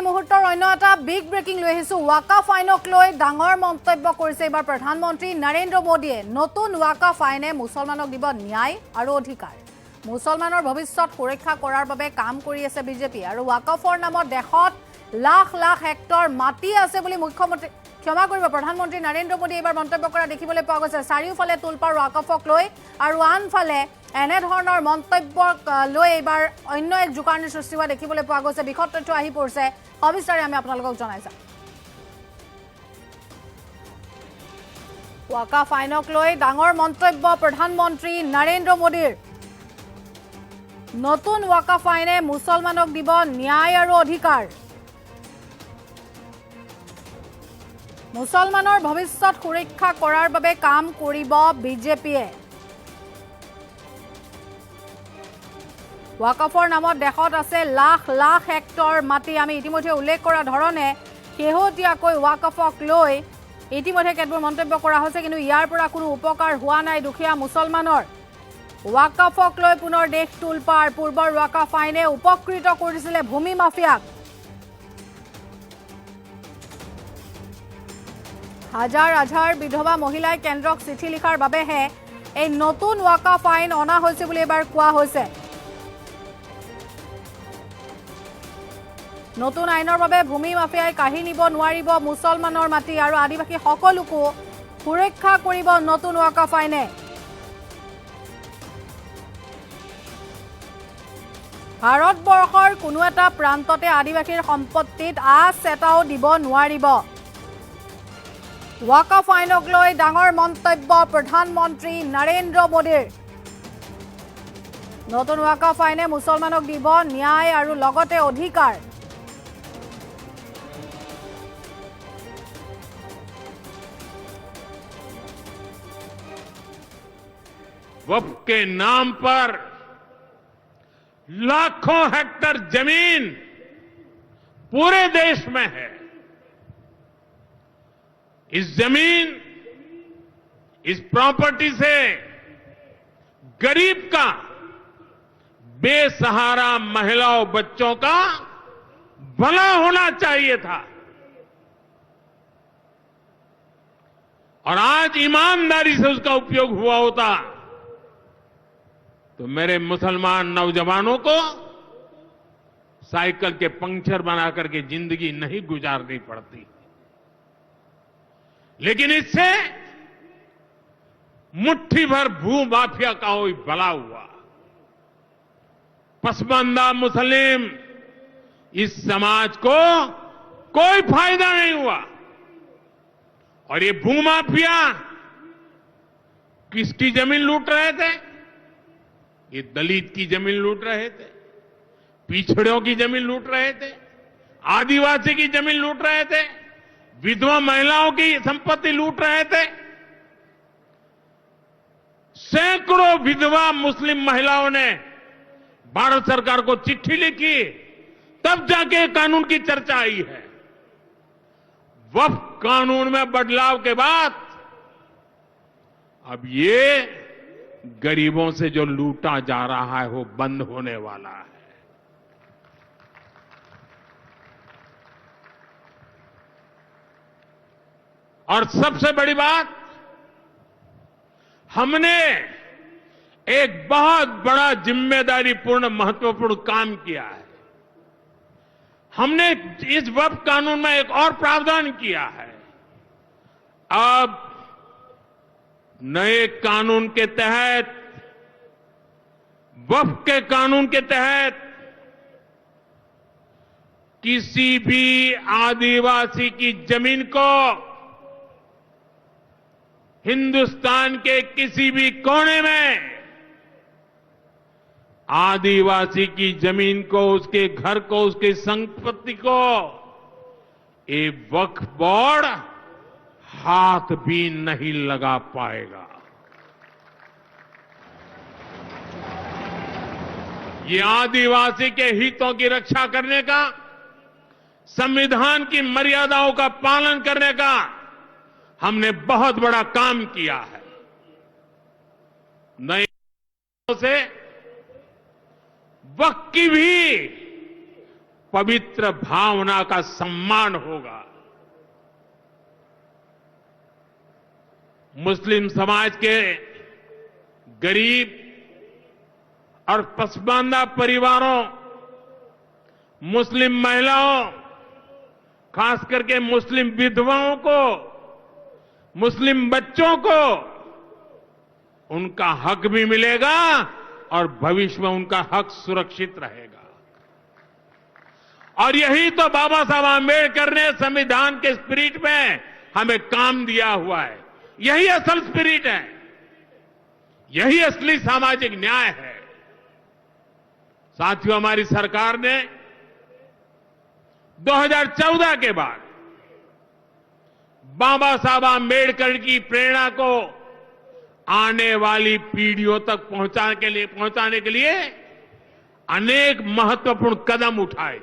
মুহূৰ্তৰ অন্য এটা বিগ ব্ৰেকিং লৈ আহিছো। ৱাকাফ আইনক লৈ ডাঙৰ মন্তব্য কৰিছে এবাৰ প্ৰধানমন্ত্ৰী নৰেন্দ্ৰ মোদীয়ে। নতুন ৱাকাফ আইনে মুছলমানক দিব ন্যায় আৰু অধিকাৰ। মুছলমানৰ ভৱিষ্যত সুৰক্ষা কৰাৰ বাবে কাম কৰি আছে বিজেপি। আৰু ৱাকাফৰ নামত দেশত লাখ লাখ হেক্টৰ মাটি আছে বুলি মুখ্যমন্ত্ৰী প্ৰধানমন্ত্ৰী নৰেন্দ্ৰ মোদীয়ে এবাৰ মন্তব্য কৰা দেখিবলৈ পোৱা গৈছে। চাৰিওফালে তোলপাৰ ৱাকাফক লৈ আৰু আনফালে এনেধৰণৰ মন্তব্যক লৈ এইবাৰ অন্য এক জোকাৰণিৰ সৃষ্টি হোৱা দেখিবলৈ পোৱা গৈছে। বিশদ তথ্য আহি পৰিছে, সবিস্তাৰে আমি আপোনালোকক জনাই যাম। ৱাকাফ আইনক লৈ ডাঙৰ মন্তব্য প্ৰধানমন্ত্ৰী নৰেন্দ্ৰ মোদীৰ। নতুন ৱাকাফ আইনে মুছলমানক দিব ন্যায় আৰু অধিকাৰ। মুছলমানৰ ভৱিষ্যত সুৰক্ষা কৰাৰ বাবে কাম কৰিব বিজেপিয়ে। ৱাকাফৰ নামত দেশত আছে লাখ লাখ হেক্টৰ মাটি। আমি ইতিমধ্যে উল্লেখ কৰা ধৰণে শেহতীয়াকৈ ৱাকাফক লৈ ইতিমধ্যে কেতবোৰ মন্তব্য কৰা হৈছে, কিন্তু ইয়াৰ পৰা কোনো উপকাৰ হোৱা নাই দুখীয়া মুছলমানৰ। ৱাকাফক লৈ পুনৰ দেশ তোলপাৰ। পূৰ্বৰ ৱাকাফ আইনে উপকৃত কৰিছিলে ভূমি মাফিয়াক। হাজাৰ হাজাৰ বিধৱা মহিলাই কেন্দ্ৰক চিঠি লিখাৰ বাবেহে এই নতুন ৱাকাফ আইন অনা হৈছে বুলি এবাৰ কোৱা হৈছে। নতুন আইনৰ বাবে ভূমি মাফিয়াই কাঢ়ি নিব নোৱাৰিব মুছলমানৰ মাটি আৰু আদিবাসী সকলোকো সুৰক্ষা কৰিব নতুন ৱাকাফ আইনে। ভাৰতবৰ্ষৰ কোনো এটা প্ৰান্ততে আদিবাসীৰ সম্পত্তিত আঁচ এটাও দিব নোৱাৰিব। ৱাকাফ আইনক লৈ ডাঙৰ মন্তব্য প্ৰধানমন্ত্ৰী নৰেন্দ্ৰ মোদীৰ। নতুন ৱাকাফ আইনে মুছলমানক দিব ন্যায় আৰু লগতে অধিকাৰ। वक्फ के नाम पर लाखों हेक्टर जमीन पूरे देश में है। इस जमीन, इस प्रॉपर्टी से गरीब का, बेसहारा महिलाओं बच्चों का भला होना चाहिए था। और आज ईमानदारी से उसका उपयोग हुआ होता तो मेरे मुसलमान नौजवानों को साइकिल के पंक्चर बना करके जिंदगी नहीं गुजारनी पड़ती। लेकिन इससे मुट्ठी भर भू माफिया का कोई भला हुआ। पसमानदा मुस्लिम इस समाज को कोई फायदा नहीं हुआ। और ये भू माफिया किसकी जमीन लूट रहे थे? ये दलित की जमीन लूट रहे थे, पिछड़ों की जमीन लूट रहे थे, आदिवासी की जमीन लूट रहे थे, विधवा महिलाओं की संपत्ति लूट रहे थे। सैकड़ों विधवा मुस्लिम महिलाओं ने भारत सरकार को चिट्ठी लिखी, तब जाके कानून की चर्चा आई है। वक्फ कानून में बदलाव के बाद अब ये गरीबों से जो लूटा जा रहा है वो बंद होने वाला है। और सबसे बड़ी बात, हमने एक बहुत बड़ा जिम्मेदारीपूर्ण महत्वपूर्ण काम किया है। हमने इस वक्फ कानून में एक और प्रावधान किया है। अब नए कानून के तहत, वक्फ के कानून के तहत किसी भी आदिवासी की जमीन को हिंदुस्तान के किसी भी कोने में आदिवासी की जमीन को, उसके घर को, उसकी संपत्ति को ये वक्फ बोर्ड हाथ भी नहीं लगा पाएगा। ये आदिवासी के हितों की रक्षा करने का, संविधान की मर्यादाओं का पालन करने का हमने बहुत बड़ा काम किया है। नए से वक्फ की भी पवित्र भावना का सम्मान होगा। मुस्लिम समाज के गरीब और पसमानदा परिवारों, मुस्लिम महिलाओं, खास करके मुस्लिम विधवाओं को, मुस्लिम बच्चों को उनका हक भी मिलेगा और भविष्य में उनका हक सुरक्षित रहेगा। और यही तो बाबा साहब आंबेडकर ने संविधान के स्पिरिट में हमें काम दिया हुआ है। यही असल स्पिरिट है, यही असली सामाजिक न्याय है। साथियों, हमारी सरकार ने 2014 के बाद बाबा साहब आंबेडकर की प्रेरणा को आने वाली पीढ़ियों तक पहुंचाने के लिए अनेक महत्वपूर्ण कदम उठाए।